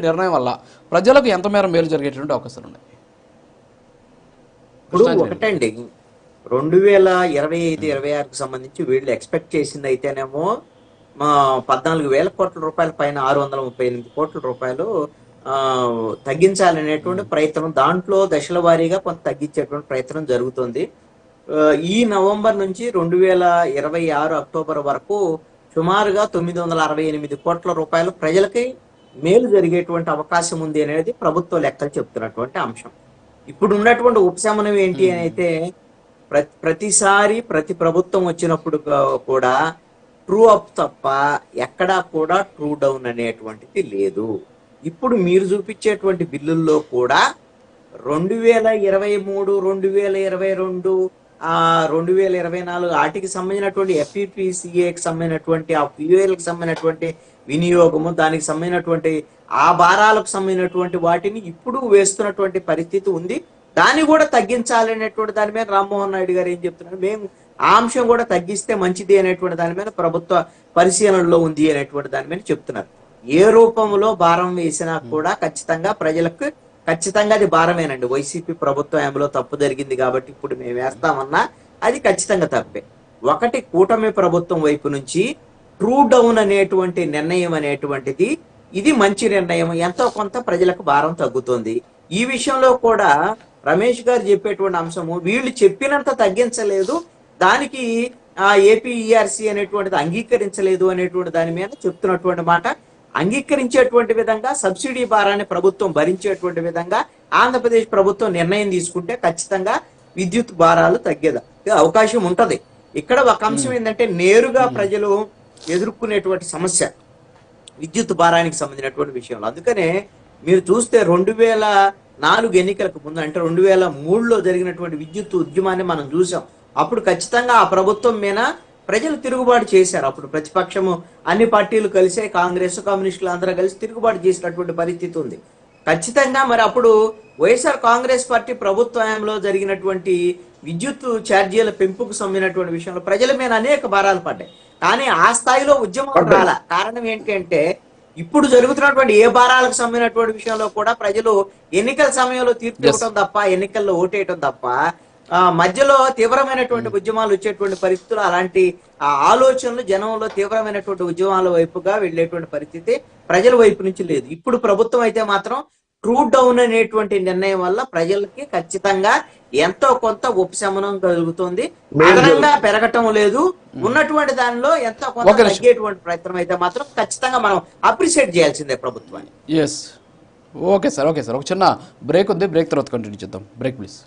నిర్ణయం వల్ల ప్రజలకు ఎంత మేర మేలు జరిగేటువంటి అవకాశాలు ఉన్నాయి? ఇప్పుడు ఒకటండి, 2025-26కు సంబంధించి వీళ్ళు ఎక్స్పెక్ట్ చేసింది అయితేనేమో 14,000 కోట్ల రూపాయల పైన 638 కోట్ల రూపాయలు తగ్గించాలనేటువంటి ప్రయత్నం, దాంట్లో దశల వారీగా కొంత తగ్గించేటువంటి ప్రయత్నం జరుగుతుంది. ఈ నవంబర్ నుంచి 2026 అక్టోబర్ వరకు సుమారుగా 968 కోట్ల రూపాయలు ప్రజలకి మేలు జరిగేటువంటి అవకాశం ఉంది అనేది ప్రభుత్వ లెక్కలు చెప్తున్నటువంటి అంశం. ఇప్పుడు ఉన్నటువంటి ఉపశమనం ఏంటి అని అయితే, ప్రతిసారి ప్రతి ప్రభుత్వం వచ్చినప్పుడు కూడా ట్రూ అప్ తప్ప ఎక్కడా కూడా ట్రూ డౌన్ అనేటువంటిది లేదు. ఇప్పుడు మీరు చూపించేటువంటి బిల్లుల్లో కూడా 2023, 2022, 2024 వాటికి సంబంధించినటువంటి FEPCAకి సంబంధించినటువంటి ఆ ఫ్యూయల్కి సంబంధించినటువంటి వినియోగము, దానికి సంబంధించినటువంటి ఆ భారాలకు సంబంధించినటువంటి వాటిని ఇప్పుడు వేస్తున్నటువంటి పరిస్థితి ఉంది. దాన్ని కూడా తగ్గించాలనేటువంటి దాని మీద రామ్మోహన్ నాయుడు గారు ఏం చెప్తున్నారు, మేము ఆ అంశం కూడా తగ్గిస్తే మంచిది అనేటువంటి దాని మీద ప్రభుత్వ పరిశీలనలో ఉంది అనేటువంటి దాని మీద చెప్తున్నారు. ఏ రూపంలో భారం వేసినా కూడా ఖచ్చితంగా ప్రజలకు ఖచ్చితంగా అది భారమేనండి. వైసీపీ ప్రభుత్వం ఏమలో తప్పు జరిగింది కాబట్టి ఇప్పుడు మేము వేస్తామన్నా అది ఖచ్చితంగా తప్పే. ఒకటి, కూటమి ప్రభుత్వం వైపు నుంచి ట్రూ డౌన్ అనేటువంటి నిర్ణయం అనేటువంటిది ఇది మంచి నిర్ణయం, ఎంతో కొంత ప్రజలకు భారం తగ్గుతుంది. ఈ విషయంలో కూడా రమేష్ గారు చెప్పేటువంటి అంశము, వీళ్ళు చెప్పినంత తగ్గించలేదు, దానికి APERC అనేటువంటిది అంగీకరించలేదు అనేటువంటి దాని మీద చెప్తున్నటువంటి మాట. అంగీకరించేటువంటి విధంగా సబ్సిడీ భారాన్ని ప్రభుత్వం భరించేటువంటి విధంగా ఆంధ్రప్రదేశ్ ప్రభుత్వం నిర్ణయం తీసుకుంటే ఖచ్చితంగా విద్యుత్ భారాలు తగ్గేదా అవకాశం ఉంటది. ఇక్కడ ఒక అంశం ఏంటంటే, నేరుగా ప్రజలు ఎదుర్కొనేటువంటి సమస్య విద్యుత్ భారానికి సంబంధించినటువంటి విషయంలో. అందుకనే మీరు చూస్తే 2004 ఎన్నికలకు ముందు, అంటే 2003లో జరిగినటువంటి విద్యుత్ ఉద్యమాన్ని మనం చూసాం. అప్పుడు ఖచ్చితంగా ఆ ప్రభుత్వం మీద ప్రజలు తిరుగుబాటు చేశారు. అప్పుడు ప్రతిపక్షము అన్ని పార్టీలు కలిసే, కాంగ్రెస్, కమ్యూనిస్టులు అందరూ కలిసి తిరుగుబాటు చేసినటువంటి పరిస్థితి ఉంది. ఖచ్చితంగా మరి అప్పుడు వైఎస్ఆర్ కాంగ్రెస్ పార్టీ ప్రభుత్వంలో జరిగినటువంటి విద్యుత్ ఛార్జీల పెంపుకు సంబంధించినటువంటి విషయంలో ప్రజల మీద అనేక భారాలు పడ్డాయి. కానీ ఆ స్థాయిలో ఉద్యమం రాల. కారణం ఏంటి అంటే, ఇప్పుడు జరుగుతున్నటువంటి ఏ భారాలకు సంబంధించినటువంటి విషయంలో కూడా ప్రజలు ఎన్నికల సమయంలో తీర్పు ఇవ్వటం తప్ప, ఎన్నికల్లో ఓటేయటం తప్ప మధ్యలో తీవ్రమైనటువంటి ఉద్యమాలు వచ్చేటువంటి పరిస్థితులు, అలాంటి ఆలోచనలు జనంలో తీవ్రమైనటువంటి ఉద్యమాల వైపుగా వెళ్ళేటువంటి పరిస్థితి ప్రజల వైపు నుంచి లేదు. ఇప్పుడు ప్రభుత్వం అయితే మాత్రం ట్రూ డౌన్ అనేటువంటి నిర్ణయం వల్ల ప్రజలకి ఖచ్చితంగా ఎంతో కొంత ఉపశమనం కలుగుతుంది. అదనంగా పెరగటం లేదు, ఉన్నటువంటి దానిలో ఎంతో కొంత తగ్గేటువంటి ప్రయత్నం అయితే మాత్రం ఖచ్చితంగా మనం అప్రిషియేట్ చేయాల్సిందే ప్రభుత్వాన్ని. ఓకే సార్, ఒక చిన్న బ్రేక్ ఉంది, బ్రేక్ తర్వాత కంటిన్యూ చేద్దాం. Break please.